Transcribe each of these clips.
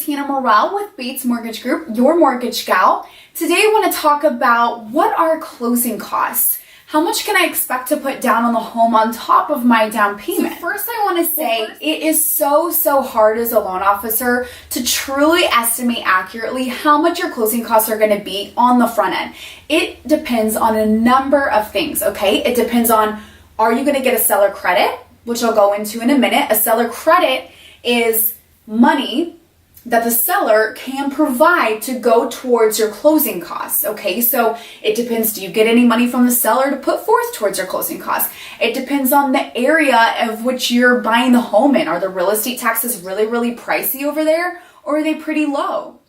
Tina Morrell with Bates Mortgage Group, your mortgage gal. Today I want to talk about what are closing costs. How much can I expect to put down on the home on top of my down payment? So first I want to say it is so hard as a loan officer to truly estimate accurately how much your closing costs are going to be on the front end. It depends on a number of things, okay? It depends on, are you going to get a seller credit, which I'll go into in a minute. A seller credit is money that the seller can provide to go towards your closing costs, okay? So it depends, do you get any money from the seller to put forth towards your closing costs? It depends on the area of which you're buying the home in. Are the real estate taxes really pricey over there, or are they pretty low?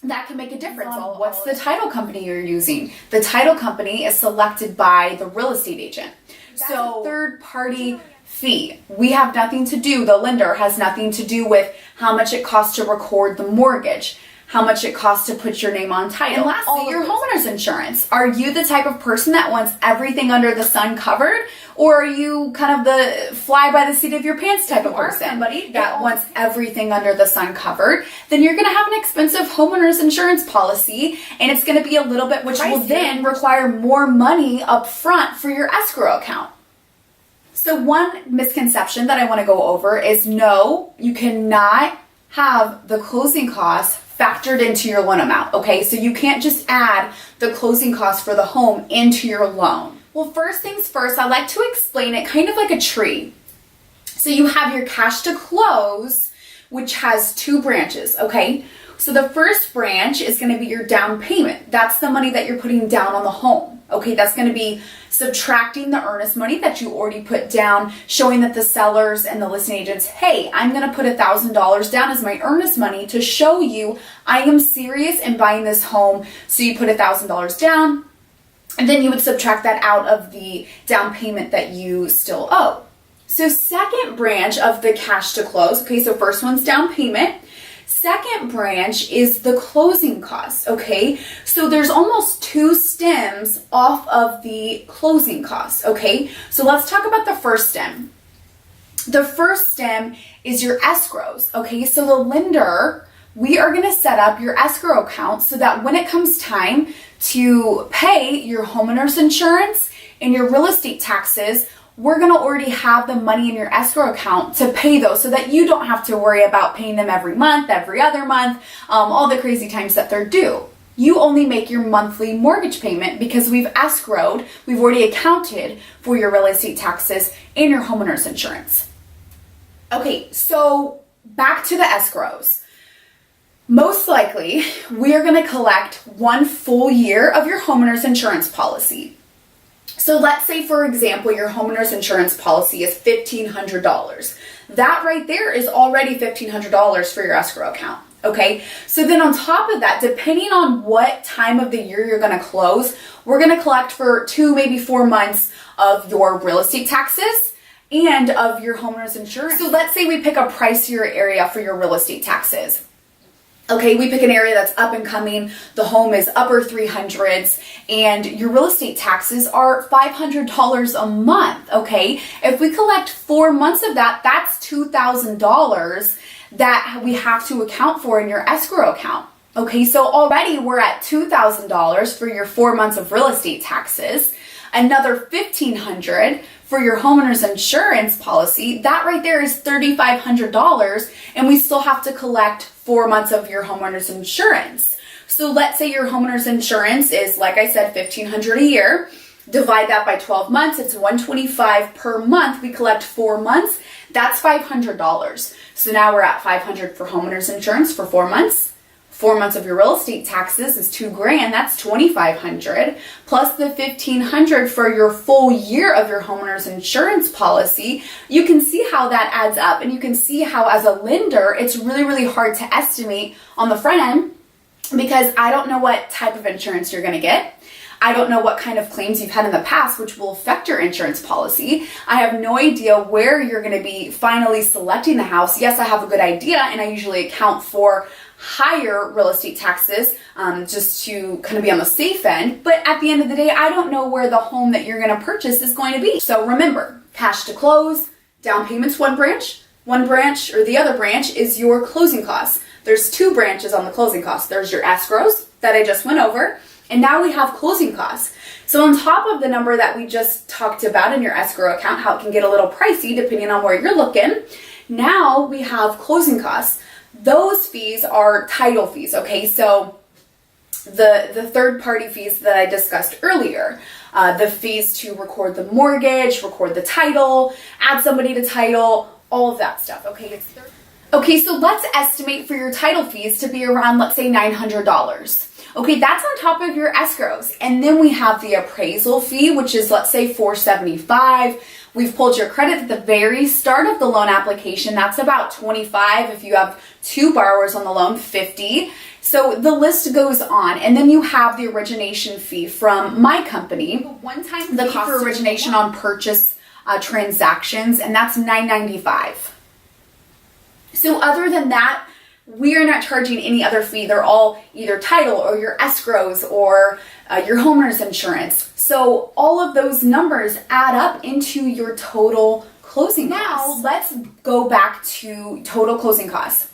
That can make a difference. What's the title company you're using? The title company is selected by the real estate agent. So third party fee. We have nothing to do, the lender has nothing to do with how much it costs to record the mortgage, how much it costs to put your name on title. And lastly, your homeowner's insurance. Are you the type of person that wants everything under the sun covered? Or are you kind of the fly by the seat of your pants type of person? Somebody that wants everything under the sun covered, then you're going to have an expensive homeowner's insurance policy, and it's going to be a little bit, which will then require more money up front for your escrow account. So one misconception that I want to go over is no, you cannot have the closing costs factored into your loan amount, okay? So you can't just add the closing costs for the home into your loan. Well, first things first, I like to explain it kind of like a tree. So you have your cash to close, which has two branches, okay? So the first branch is going to be your down payment. That's the money that you're putting down on the home, okay? That's going to be subtracting the earnest money that you already put down, showing that the sellers and the listing agents, hey, I'm going to put $1,000 down as my earnest money to show you I am serious in buying this home. So you put $1,000 down, and then you would subtract that out of the down payment that you still owe. So second branch of the cash to close, okay, so first one's down payment. Second branch is the closing costs, okay? So there's almost two stems off of the closing costs, okay? So let's talk about the first stem. The first stem is your escrows, okay? So the lender, we are gonna set up your escrow account so that when it comes time to pay your homeowner's insurance and your real estate taxes, we're going to already have the money in your escrow account to pay those so that you don't have to worry about paying them every month, every other month, all the crazy times that they're due. You only make your monthly mortgage payment because we've escrowed, we've already accounted for your real estate taxes and your homeowner's insurance. Okay, so back to the escrows. Most likely, we are going to collect 1 full year of your homeowner's insurance policy. So let's say, for example, your homeowner's insurance policy is $1,500. That right there is already $1,500 for your escrow account, okay? So then on top of that, depending on what time of the year you're gonna close, we're gonna collect for 2, maybe 4 months of your real estate taxes and of your homeowner's insurance. So let's say we pick a pricier area for your real estate taxes. Okay, we pick an area that's up and coming, the home is upper 300s, and your real estate taxes are $500 a month, okay? If we collect 4 months of that, that's $2,000 that we have to account for in your escrow account. Okay, so already we're at $2,000 for your 4 months of real estate taxes, another $1,500 for your homeowner's insurance policy. That right there is $3,500, and we still have to collect 4 months of your homeowner's insurance. So let's say your homeowner's insurance is, like I said, $1,500 a year. Divide that by 12 months, it's $125 per month. We collect 4 months, that's $500. So now we're at $500 for homeowner's insurance for 4 months. 4 months of your real estate taxes is $2,000, that's $2,500, plus the $1,500 for your full year of your homeowner's insurance policy. You can see how that adds up, and you can see how as a lender, it's really hard to estimate on the front end because I don't know what type of insurance you're gonna get. I don't know what kind of claims you've had in the past, which will affect your insurance policy. I have no idea where you're going to be finally selecting the house. Yes, I have a good idea, and I usually account for higher real estate taxes just to kind of be on the safe end. But at the end of the day, I don't know where the home that you're going to purchase is going to be. So remember, cash to close, down payment's one branch or the other branch is your closing costs. there's two branches on the closing costs. There's your escrows that I just went over, and now we have closing costs. So on top of the number that we just talked about in your escrow account, how it can get a little pricey depending on where you're looking, now we have closing costs. Those fees are title fees, okay? So the third-party fees that I discussed earlier, the fees to record the mortgage, record the title, add somebody to title, all of that stuff, okay? Okay, so let's estimate for your title fees to be around, let's say, $900. Okay, that's on top of your escrows. And then we have the appraisal fee, which is, let's say, $475. We've pulled your credit at the very start of the loan application. That's about $25. If you have two borrowers on the loan, $50. So the list goes on. And then you have the origination fee from my company. One-time the cost for origination on purchase transactions, and that's $995. So other than that, we are not charging any other fee. They're all either title or your escrows or your homeowner's insurance. So all of those numbers add up into your total closing costs. Now let's go back to total closing costs.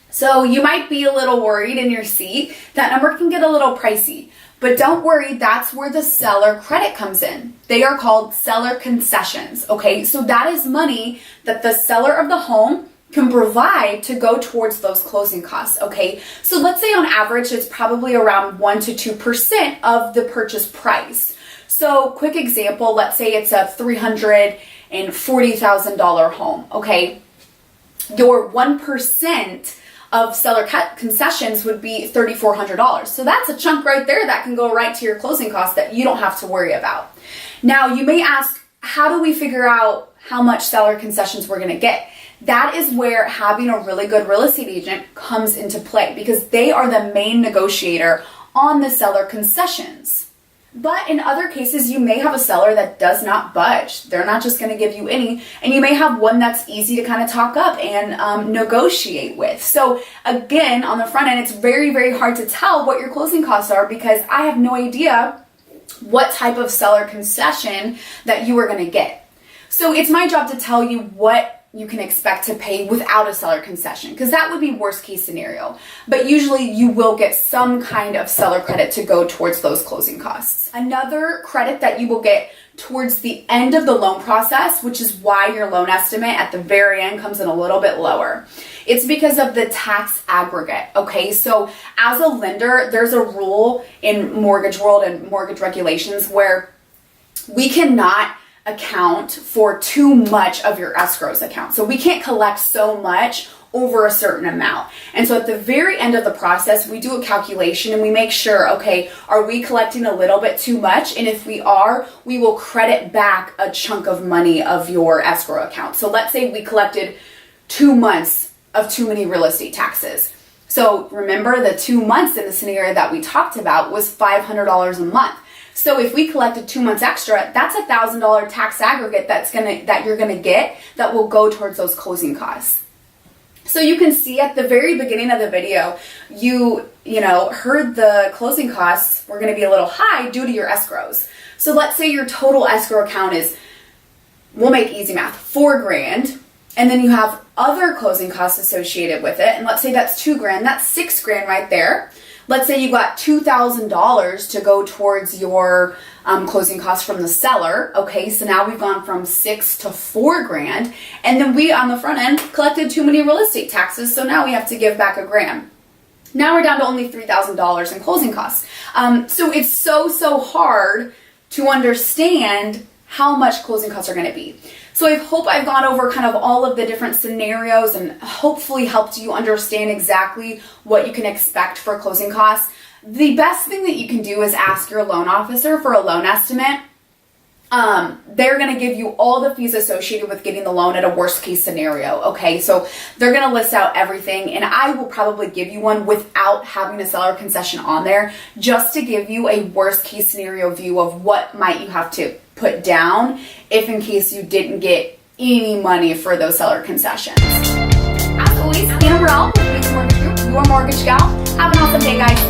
So you might be a little worried in your seat. That number can get a little pricey. But don't worry, that's where the seller credit comes in. They are called seller concessions, okay? So that is money that the seller of the home can provide to go towards those closing costs, okay? So let's say on average, it's probably around 1 to 2% of the purchase price. So quick example, let's say it's a $340,000 home, okay? Your 1% of seller concessions would be $3,400. So that's a chunk right there that can go right to your closing costs that you don't have to worry about. Now, you may ask, how do we figure out how much seller concessions we're gonna get? That is where having a really good real estate agent comes into play, because they are the main negotiator on the seller concessions. But in other cases, you may have a seller that does not budge. They're not just going to give you any, and you may have one that's easy to kind of talk up and negotiate with. So again, on the front end, it's very, very hard to tell what your closing costs are, because I have no idea what type of seller concession that you are going to get. So it's my job to tell you what you can expect to pay without a seller concession, because that would be worst case scenario. But usually you will get some kind of seller credit to go towards those closing costs. Another credit that you will get towards the end of the loan process, which is why your loan estimate at the very end comes in a little bit lower. It's because of the tax aggregate, okay? So as a lender, there's a rule in mortgage world and mortgage regulations where we cannot account for too much of your escrows account. So we can't collect so much over a certain amount. And so at the very end of the process, we do a calculation and we make sure, okay, are we collecting a little bit too much? And if we are, we will credit back a chunk of money of your escrow account. So let's say we collected 2 months of too many real estate taxes. So remember, the 2 months in the scenario that we talked about was $500 a month. So if we collected 2 months extra, that's $1,000 tax aggregate that you're gonna get that will go towards those closing costs. So you can see at the very beginning of the video, you heard the closing costs were gonna be a little high due to your escrows. So let's say your total escrow account is, we'll make easy math, $4,000, and then you have other closing costs associated with it, and let's say that's $2,000, that's $6,000 right there. Let's say you got $2,000 to go towards your closing costs from the seller. Okay, so now we've gone from $6,000 to $4,000, and then we on the front end collected too many real estate taxes, so now we have to give back $1,000. Now we're down to only $3,000 in closing costs. So it's so hard to understand how much closing costs are going to be. So I hope I've gone over kind of all of the different scenarios and hopefully helped you understand exactly what you can expect for closing costs. The best thing that you can do is ask your loan officer for a loan estimate. They're going to give you all the fees associated with getting the loan at a worst case scenario. Okay, so they're going to list out everything, and I will probably give you one without having a seller concession on there, just to give you a worst case scenario view of what might you have to put down if in case you didn't get any money for those seller concessions. As always, Hannah Morrell with Mortgage Group, your mortgage gal. Have an awesome day, guys.